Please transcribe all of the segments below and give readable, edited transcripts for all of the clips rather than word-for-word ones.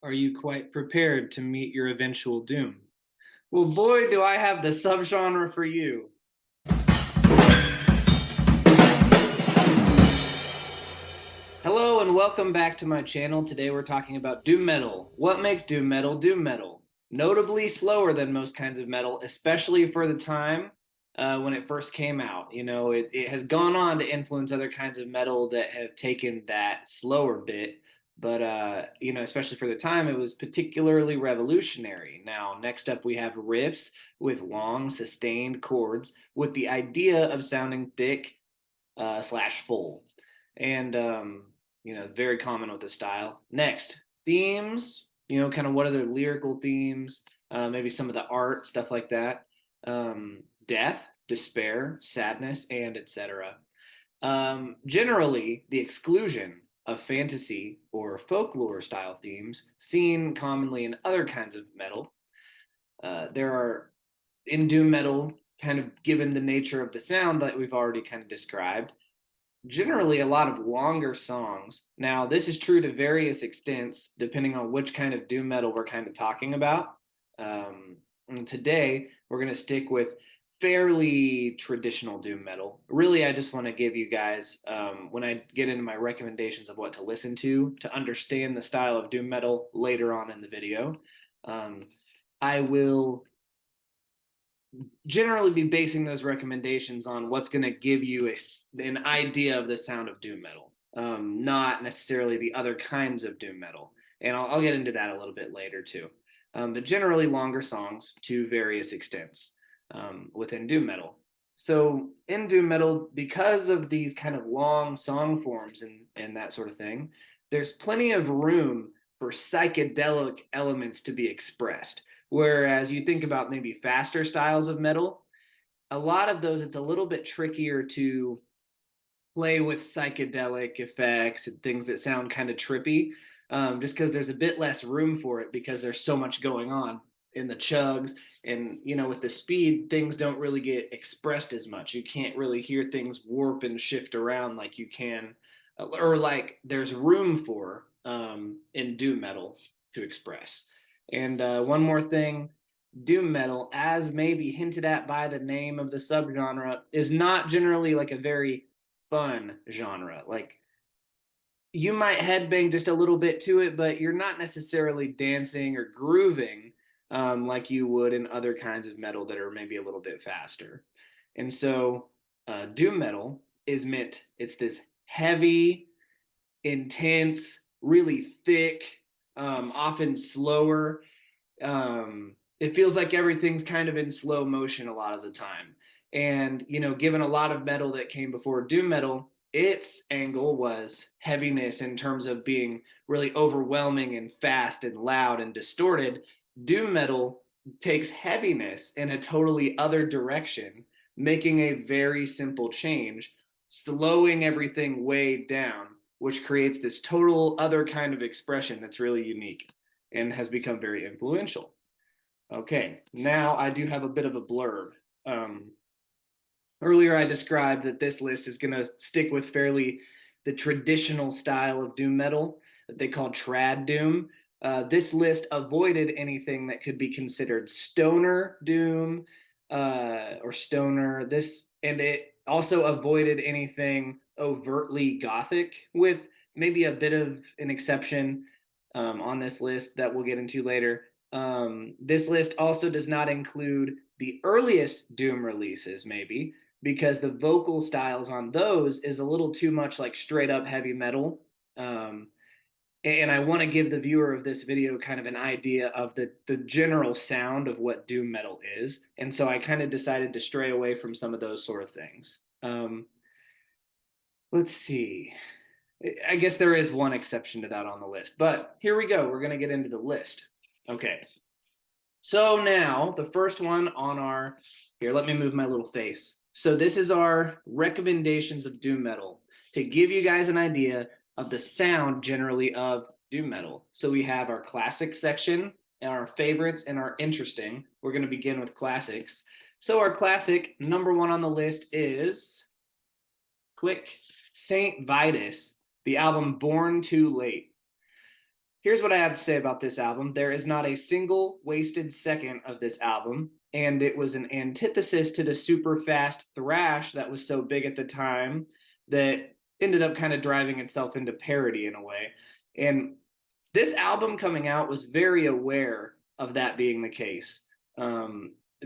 Are you quite prepared to meet your eventual doom? Well, boy, do I have the subgenre for you. Hello and welcome back to my channel. Today we're talking about doom metal. What makes doom metal doom metal? Notably slower than most kinds of metal, especially for the time when it first came out. It has gone on to influence other kinds of metal that have taken that slower bit. But, especially for the time, it was particularly revolutionary. Now, next up, we have riffs with long, sustained chords with the idea of sounding thick slash full. And very common with the style. Next, themes. Kind of what are the lyrical themes? Maybe some of the art stuff like that. Death, despair, sadness, and etc. Generally, the exclusion of fantasy or folklore style themes seen commonly in other kinds of metal. There are in doom metal, kind of given the nature of the sound that we've already kind of described, generally a lot of longer songs. Now, this is true to various extents, depending on which kind of doom metal we're kind of talking about. And today, we're going to stick with fairly traditional doom metal. Really, I just want to give you guys, when I get into my recommendations of what to listen to understand the style of doom metal later on in the video. I will generally be basing those recommendations on what's going to give you an idea of the sound of doom metal, not necessarily the other kinds of doom metal. And I'll get into that a little bit later too. But generally longer songs to various extents within doom metal. So in doom metal, because of these kind of long song forms and that sort of thing, there's plenty of room for psychedelic elements to be expressed. Whereas you think about maybe faster styles of metal, a lot of those, it's a little bit trickier to play with psychedelic effects and things that sound kind of trippy, just because there's a bit less room for it because there's so much going on in the chugs. And, with the speed, things don't really get expressed as much. You can't really hear things warp and shift around like you can, or like there's room for in doom metal to express. And one more thing, doom metal, as maybe hinted at by the name of the subgenre, is not generally like a very fun genre. Like, you might headbang just a little bit to it, but you're not necessarily dancing or grooving like you would in other kinds of metal that are maybe a little bit faster. And so, doom metal is meant, it's this heavy, intense, really thick, often slower. It feels like everything's kind of in slow motion a lot of the time. And, given a lot of metal that came before doom metal, its angle was heaviness in terms of being really overwhelming and fast and loud and distorted. Doom metal takes heaviness in a totally other direction, making a very simple change, slowing everything way down, which creates this total other kind of expression that's really unique and has become very influential. Okay, now I do have a bit of a blurb. Um, Earlier, I described that this list is going to stick with fairly the traditional style of doom metal that they call trad doom. This list avoided anything that could be considered stoner doom or stoner. It also avoided anything overtly gothic, with maybe a bit of an exception on this list that we'll get into later. This list also does not include the earliest doom releases, maybe because the vocal styles on those is a little too much like straight up heavy metal. Um, and I want to give the viewer of this video kind of an idea of the general sound of what doom metal is. And so I kind of decided to stray away from some of those sort of things. Let's see. I guess there is one exception to that on the list, but here we go. We're going to get into the list. Okay. So now the first one on our, here, let me move my little face. So this is our recommendations of doom metal to give you guys an idea of the sound generally of doom metal. So we have our classic section and our favorites and our interesting. We're going to begin with classics. So our classic number one on the list is, click, Saint Vitus, the album Born Too Late. Here's what I have to say about this album. There is not a single wasted second of this album, and it was an antithesis to the super fast thrash that was so big at the time that ended up kind of driving itself into parody in a way. And this album coming out was very aware of that being the case,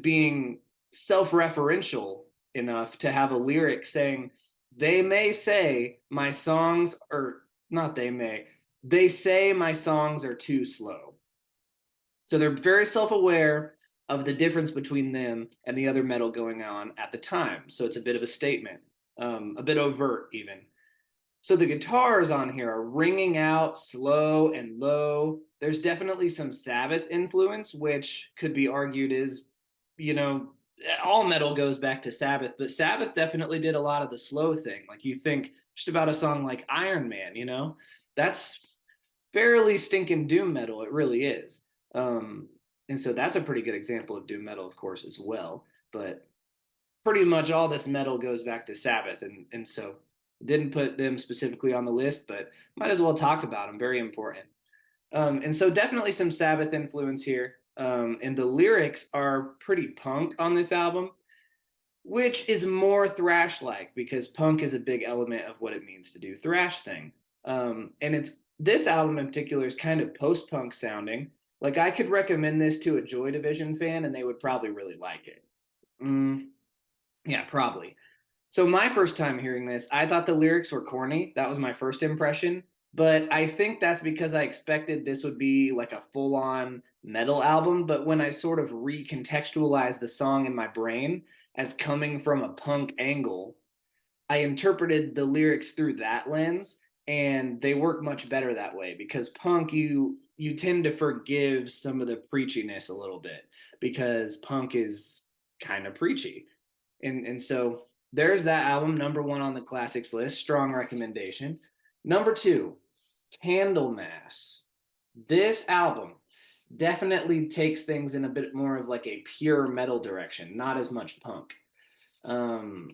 being self-referential enough to have a lyric saying, "They may say my songs," or not they may, "they say my songs are too slow." So they're very self-aware of the difference between them and the other metal going on at the time. So it's a bit of a statement, a bit overt even. So the guitars on here are ringing out slow and low. There's definitely some Sabbath influence, which could be argued is, you know, all metal goes back to Sabbath, but Sabbath definitely did a lot of the slow thing. Like you think just about a song like Iron Man, that's fairly stinking doom metal. It really is. And so that's a pretty good example of doom metal, of course, as well. But pretty much all this metal goes back to Sabbath, and so didn't put them specifically on the list, but might as well talk about them. Very important. And so definitely some Sabbath influence here. And the lyrics are pretty punk on this album, which is more thrash like because punk is a big element of what it means to do thrash thing. And it's this album in particular is kind of post punk sounding. Like I could recommend this to a Joy Division fan and they would probably really like it. Mm, yeah, probably. So my first time hearing this, I thought the lyrics were corny. That was my first impression. But I think that's because I expected this would be like a full-on metal album. But when I sort of recontextualized the song in my brain as coming from a punk angle, I interpreted the lyrics through that lens, and they work much better that way because punk you tend to forgive some of the preachiness a little bit because punk is kind of preachy. And so there's that album, number one on the classics list. Strong recommendation. Number two, Candlemass. This album definitely takes things in a bit more of like a pure metal direction, not as much punk, um,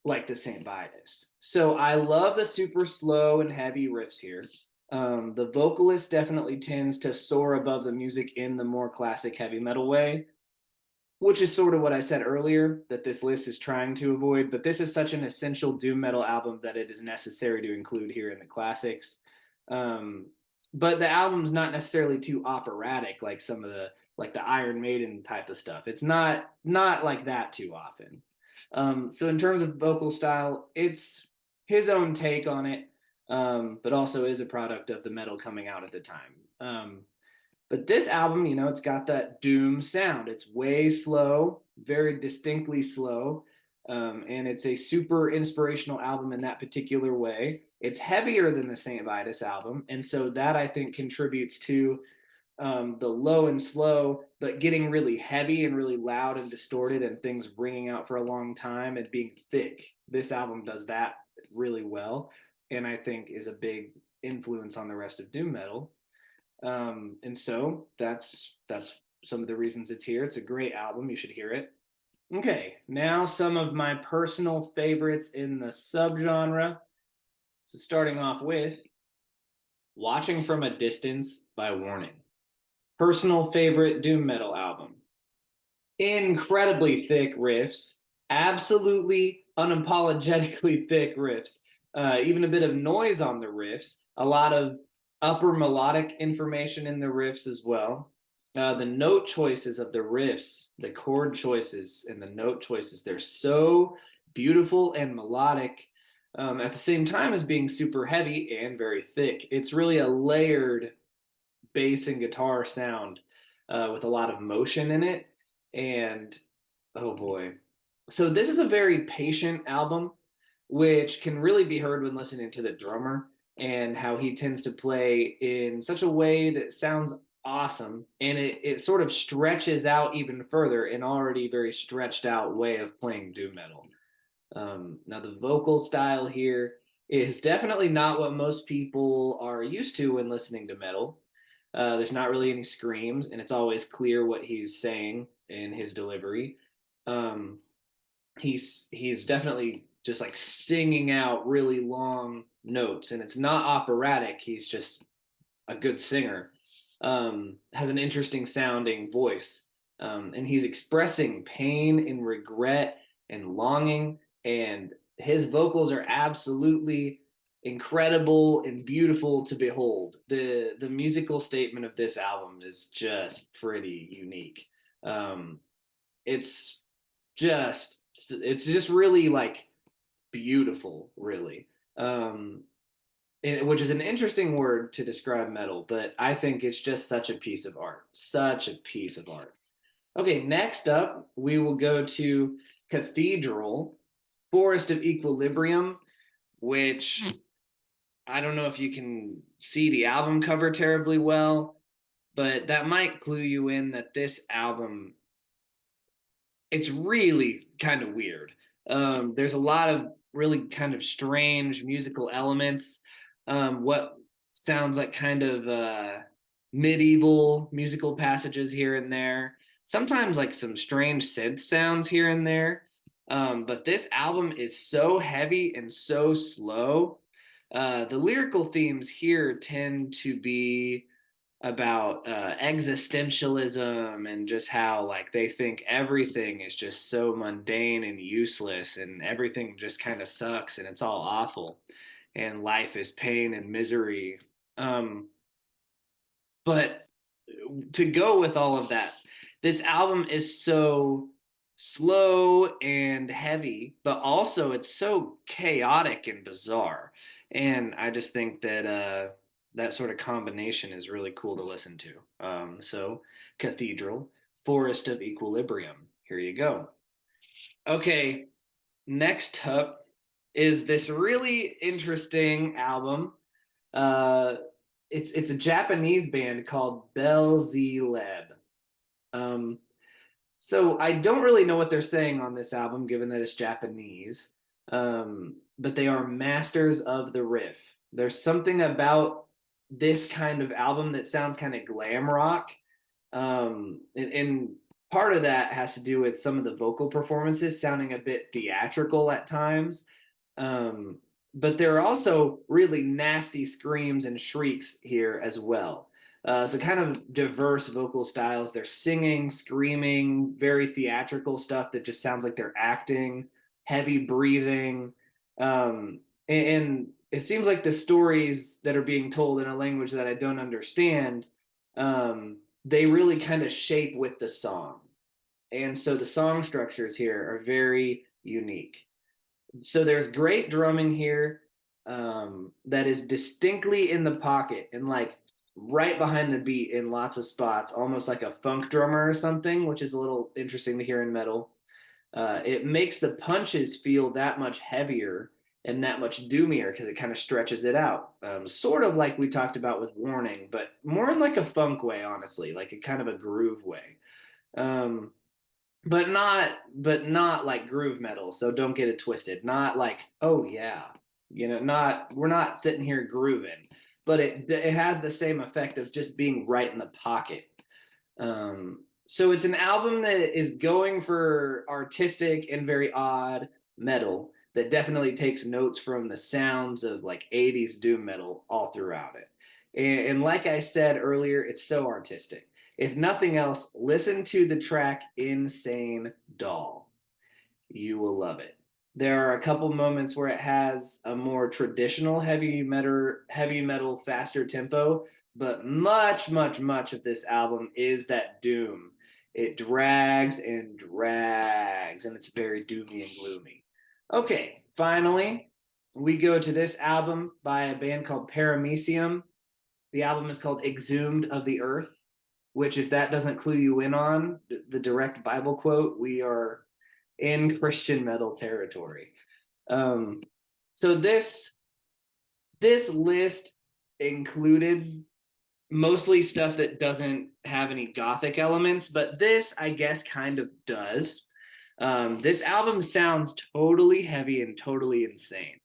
like the St. Vitus. So I love the super slow and heavy riffs here. The vocalist definitely tends to soar above the music in the more classic heavy metal way, which is sort of what I said earlier that this list is trying to avoid. But this is such an essential doom metal album that it is necessary to include here in the classics. Um, but the album's not necessarily too operatic like some of the like the Iron Maiden type of stuff. It's not like that too often. So in terms of vocal style, it's his own take on it, but also is a product of the metal coming out at the time. But this album, it's got that doom sound. It's way slow, very distinctly slow. And it's a super inspirational album in that particular way. It's heavier than the St. Vitus album. And so that I think contributes to the low and slow, but getting really heavy and really loud and distorted and things ringing out for a long time and being thick. This album does that really well. And I think is a big influence on the rest of doom metal. And so that's some of the reasons it's here. It's a great album. You should hear it. Okay, now some of my personal favorites in the subgenre. So starting off with Watching from a Distance by Warning. Personal favorite doom metal album. Incredibly thick riffs, absolutely unapologetically thick riffs. Even a bit of noise on the riffs, a lot of upper melodic information in the riffs as well. The note choices of the riffs, the chord choices and the note choices, they're so beautiful and melodic at the same time as being super heavy and very thick. It's really a layered bass and guitar sound with a lot of motion in it. And oh boy. So this is a very patient album, which can really be heard when listening to the drummer and how he tends to play in such a way that sounds awesome. And it sort of stretches out even further an already very stretched out way of playing doom metal. Now, the vocal style here is definitely not what most people are used to when listening to metal. There's not really any screams, and it's always clear what he's saying in his delivery. Um, he's definitely just like singing out really long notes, and it's not operatic. He's just a good singer, has an interesting sounding voice, and he's expressing pain and regret and longing, and his vocals are absolutely incredible and beautiful to behold. The musical statement of this album is just pretty unique. Um, it's it's just really like beautiful, really. Um, which is an interesting word to describe metal, but I think it's just such a piece of art. Such a piece of art. Okay, next up, we will go to Cathedral, Forest of Equilibrium, which I don't know if you can see the album cover terribly well, but that might clue you in that this album, it's really kind of weird. There's a lot of really kind of strange musical elements. What sounds like kind of medieval musical passages here and there. Sometimes like some strange synth sounds here and there. But this album is so heavy and so slow. The lyrical themes here tend to be about existentialism and just how like they think everything is just so mundane and useless and everything just kind of sucks and it's all awful and life is pain and misery. But to go with all of that, this album is so slow and heavy, but also it's so chaotic and bizarre. And I just think that that sort of combination is really cool to listen to. So, Cathedral, Forest of Equilibrium. Here you go. Okay, next up is this really interesting album. Uh, it's a Japanese band called Belzileb. Um, so I don't really know what they're saying on this album, given that it's Japanese. But they are masters of the riff. There's something about this kind of album that sounds kind of glam rock. And part of that has to do with some of the vocal performances sounding a bit theatrical at times. Um, but there are also really nasty screams and shrieks here as well. So kind of diverse vocal styles. They're singing, screaming, very theatrical stuff that just sounds like they're acting, heavy breathing. And it seems like the stories that are being told in a language that I don't understand, they really kind of shape with the song. And so the song structures here are very unique. So there's great drumming here, that is distinctly in the pocket and like right behind the beat in lots of spots, almost like a funk drummer or something, which is a little interesting to hear in metal. It makes the punches feel that much heavier and that much doomier because it kind of stretches it out. Sort of like we talked about with Warning, but more in like a funk way, honestly, like a kind of a groove way. Um, but not like groove metal, so don't get it twisted. Not like, oh yeah, not, we're not sitting here grooving, but it has the same effect of just being right in the pocket. So it's an album that is going for artistic and very odd metal that definitely takes notes from the sounds of like 80s doom metal all throughout it. And like I said earlier, it's so artistic. If nothing else, listen to the track Insane Doll. You will love it. There are a couple moments where it has a more traditional heavy metal faster tempo, but much of this album is that doom. It drags and drags, and it's very doomy and gloomy. Okay, finally, we go to this album by a band called Paramecium. The album is called Exhumed of the Earth, which, if that doesn't clue you in on the direct Bible quote, we are in Christian metal territory. Um, so this list included mostly stuff that doesn't have any gothic elements, but this, I guess, kind of does. This album sounds totally heavy and totally insane.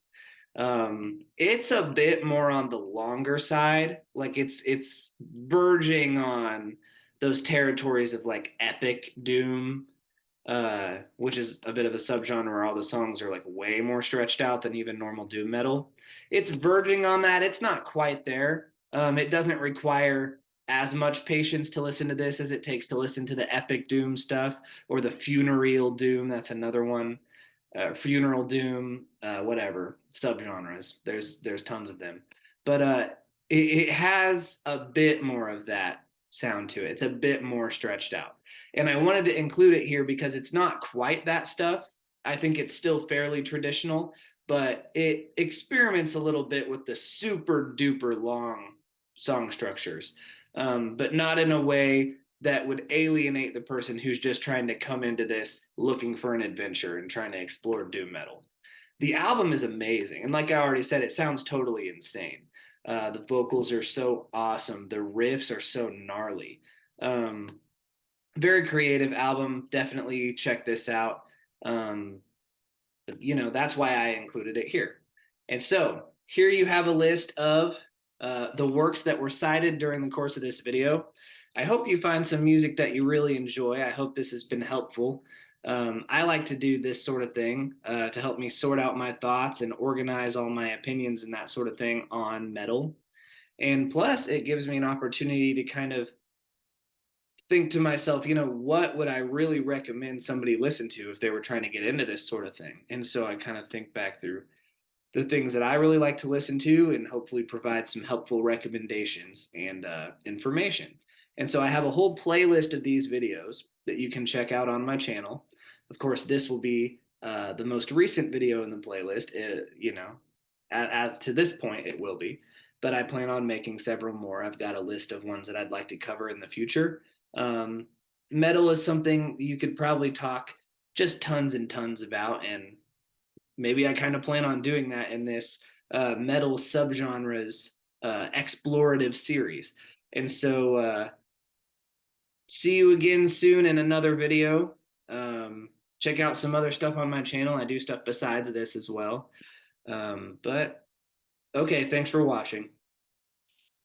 It's a bit more on the longer side, like it's verging on those territories of like epic doom, which is a bit of a subgenre where all the songs are like way more stretched out than even normal doom metal. It's verging on that. It's not quite there, It doesn't require as much patience to listen to this as it takes to listen to the epic doom stuff or the funereal doom. That's another one. Funeral doom, whatever subgenres. There's tons of them, but it has a bit more of that sound to it. It's a bit more stretched out, and I wanted to include it here because it's not quite that stuff. I think it's still fairly traditional, but it experiments a little bit with the super duper long song structures, but not in a way that would alienate the person who's just trying to come into this looking for an adventure and trying to explore doom metal. The album is amazing, and like I already said, it sounds totally insane. The vocals are so awesome. The riffs are so gnarly. Um, Very creative album. Definitely check this out. Um, that's why I included it here. And so here you have a list of the works that were cited during the course of this video. I hope you find some music that you really enjoy. I hope this has been helpful. I like to do this sort of thing to help me sort out my thoughts and organize all my opinions and that sort of thing on metal. And plus, it gives me an opportunity to kind of think to myself, what would I really recommend somebody listen to if they were trying to get into this sort of thing? And so I kind of think back through the things that I really like to listen to and hopefully provide some helpful recommendations and information. And so I have a whole playlist of these videos that you can check out on my channel. Of course, this will be the most recent video in the playlist. To this point, it will be, but I plan on making several more. I've got a list of ones that I'd like to cover in the future. Um, Metal is something you could probably talk just tons and tons about, and maybe I kind of plan on doing that in this metal subgenres explorative series. And so, see you again soon in another video. Check out some other stuff on my channel. I do stuff besides this as well. But okay, thanks for watching.